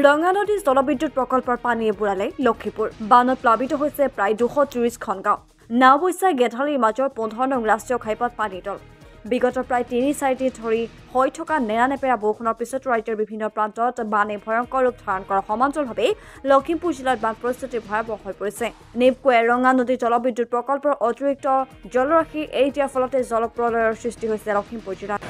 ৰঙা নদী জলবিদ্যুৎ প্ৰকল্পৰ পানীয়ে বুৰালে লক্ষীপুৰ বানত প্লাবিত হৈছে প্ৰায় 230খন গাঁও নাওবৈচা গেধালিৰ মাজৰ 15 নং ৰাষ্ট্ৰীয় ঘাইপথ পানী তল বিগত প্ৰায় 3-4 দিন ধৰি হৈ থকা নেৰানেপেৰা বৰষুণৰ পিছত ৰাজ্যৰ বিভিন্ন প্ৰান্তত বানে ভয়ংকৰ ৰূপ ধাৰণ কৰাৰ সমান্তৰালভাৱে লখিমপুৰ জিলাত বান পৰিস্থিতি ভয়াৱহ হৈ পৰিছে নিপকোৱে ৰঙা নদী জলবিদ্যুৎ প্ৰকল্পৰ অতিৰিক্ত জলৰাশি এৰি দিয়াৰ ফলতে জলপ্ৰলয়ৰ সৃষ্টি হৈছে লখিমপুৰ জিলাত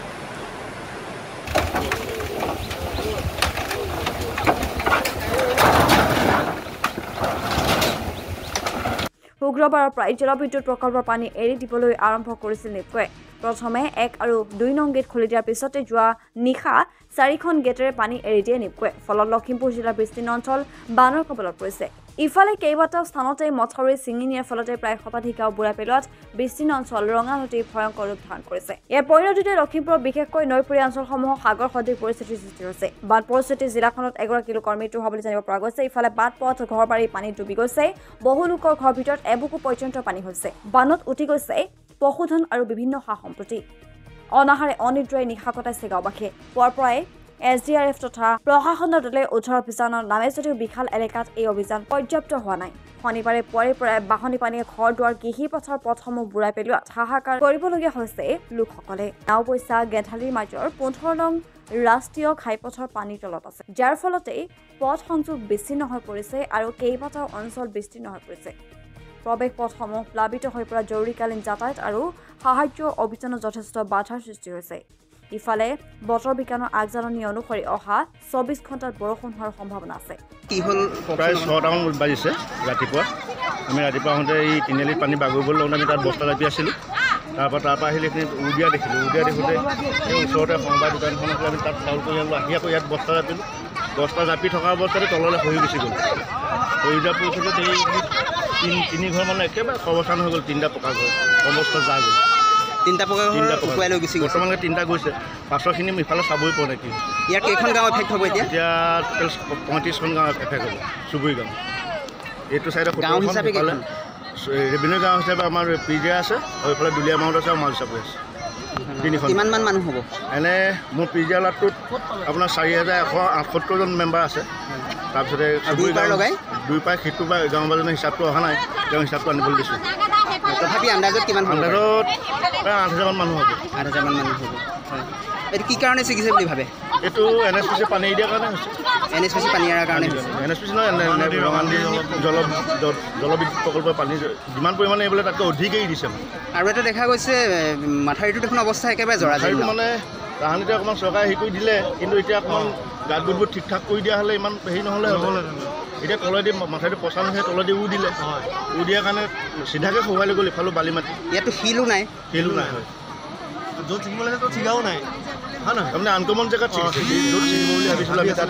শুক্ৰবাৰৰ প্ৰায় জলবিদ্যুৎ প্ৰকল্পৰ পানী এৰি দিবলৈ আৰম্ভ কৰিছিল নিপকোৱে প্ৰথমে 1 আৰু 2 নং গেট খুলি দিয়াৰ পিছতে যোৱা নিশা 4খন গেটেৰে পানী এৰি দিয়ে নিপকোৱে ফলত লখিমপুৰ জিলাৰ বিস্তীৰ্ণ অঞ্চল বানৰ কবলত পৰিছে ইফালে কেইবাটাও স্থানতে মথাউৰি ছিঙি নিয়াৰ ফলতে প্ৰায় শতাধিক গাঁও বুৰাই পেলোৱাত বিস্তীৰ্ণ অঞ্চল ৰঙা নদী ভয়ংকৰ ৰূপ ধাৰণ কৰিছে ইয়াৰ পৰিণতিতে লখিমপুৰৰ বিশেষকৈ নৈপৰীয়া অঞ্চলসমূহত সাগৰ সদৃশ পৰিস্থিতিৰ সৃষ্টি হৈছে বান পৰিস্থিতি জিলাখনত এগৰাকী লোকৰ মৃত্যু হোৱা বুলি জানিব পৰা গৈছে ইফালে বাট-পথ ঘৰবাৰী পানীত ডুবি গৈছে বহু লোকৰ ঘৰৰ ভিতৰত এবুকু পৰ্যন্ত পানী হৈছে বানত উঠি গৈছে পশুধন আৰু বিভিন্ন সা-সম্পত্তি অনাহাৰে অনিদ্ৰাই নিশা কটাইছে গাঁওবাসীয়ে পুৱাৰ পৰাই SDRF তথা প্ৰশাসনৰ দলে উদ্ধাৰ অভিযানৰ নামে যদিও বিশাল এলেকাত এই অভিযান পৰ্যাপ্ত হোৱা নাই শনিবাৰে পুৱাৰে পৰাই বাহনী পানীয়ে ঘৰ দুৱাৰ কৃষি পথাৰ পথসমূহ বুৰাই পেলোৱাত হাহাকাৰ কৰিবলগীয়া হৈছে লোকসকলে নাওবৈচা গেধালিৰ মাজৰ 15 নং ৰাষ্ট্ৰীয় ঘাইপথৰ পানীৰ তলত আছে যাৰ ফলতে পথ সংযোগ বিচ্ছিন্ন হৈ পৰিছে আৰু কেইবাটাও অঞ্চল বিস্তীৰ্ণ হৈ পৰিছে প্ৰৱেশ পথসমূহ প্লাবিত হৈ পৰা জৰুৰীকালীন যাতায়াত আৰু সাহায্য অভিযানত যথেষ্ট বাধাৰ সৃষ্টি হৈছে ইফালে বতৰ বিজ্ঞানৰ আগজাননী অনুসৰি অহা 24 ঘণ্টাত বৰষুণ হোৱাৰ সম্ভাৱনা আছে কি হল প্ৰায় 6টামান বাজিছে ৰাতিপুৱা আমি ৰাতিপুৱা আহোঁতে এই তিনিআলিত পানী বাগৰিবলৈ লওঁতে আমি তাত বস্তা জাপি আছিলোঁ তাৰপৰা আহিলে এইখিনি উদিয়া দেখিলোঁ দেখোঁতে এই ওচৰতে সংবাদ দোকানখনত আমি তাত চাউল কৰি আনিলোঁ আহি আকৌ ইয়াত বস্তা জাপি থকা অৱস্থাতে তললৈ খহি গুচি গ'ল খহি যোৱাৰ পৰিস্থিতিত এই তিনি ঘৰ মানে একেবাৰে অৱস্থান হৈ গ'ল 3টা পকা ঘৰ সমস্ত যা গ'ল 3টা পকা ঘৰ লৈ গুচি বৰ্তমানলৈকে 3টা গৈছে পাছৰখিনি ইফালে চাবই পোৱা নাই কি ইয়াৰ কেইখন গাঁও এফেক্ট হ'ব এতিয়া 35খন গাঁও এফেক্ট হ'ব চুবুৰী গাঁও এইটো চাইডে গাঁও হিচাপে ৰেভিনিউ গাঁও হিচাপে আমাৰ পিজে আছে আৰু এইফালে দুলীয়া মাউত আছে আৰু মাল চাপৰি আছে কিমানমান মানুহ হ'ব এনে মোৰ পিজিয়ালাটোত আপোনাৰ 4178 জন মেম্বাৰ আছে তাৰপিছতে দুই পাই সেইটো বা গাঁওবাজীৰ হিচাপটো অহা নাই তেওঁ হিচাপটো আনিবলৈ দিছোঁ তথাপি আন্দাজত কিমান আন্দাজত প্ৰায় 8,000মান মানুহ হ'ব 8,000মান মানুহ হ'ব এইটো কি কাৰণে ছিগিছে বুলি ভাবে এইটো NSPC পানী দিয়াৰ কাৰণে হৈছে NSPC পানী দিয়াৰ কাৰণে NSPC নহয় ৰঙানদী জলবিদ্যুৎ প্ৰকল্পৰ পানী যিমান পৰিমাণে এইবোলে তাতকৈ অধিকেই দিছে আৰু এটা দেখা গৈছে মাথাউৰিটো দেখোন অৱস্থা একেবাৰে জৰাজীৰ্ণ মানে তাহানিতে অকণমান চৰকাৰে হেৰি কৰি দিলে কিন্তু এতিয়া অকণমান গাঁত গোটবোৰ ঠিক ঠাক কৰি দিয়া হ'লে ইমান হেৰি নহ'লে এতিয়া তলেদি মাথাউৰিটো পচান হৈ তলেদি দিলে দিয়াৰ কাৰণে চিধাকৈ খোৱাই লৈ গ'ল ইফালে বালি মাটি ইয়াতো শিলো নাই হয় য'ত ছিঙিব লাগে ত'ত ছিঙাও নাই হয় নহয় তাৰমানে আনকমন জেগাত ছিঙিছে য'ত ছিঙিব বুলি ভাবিছিলোঁ আমি তাত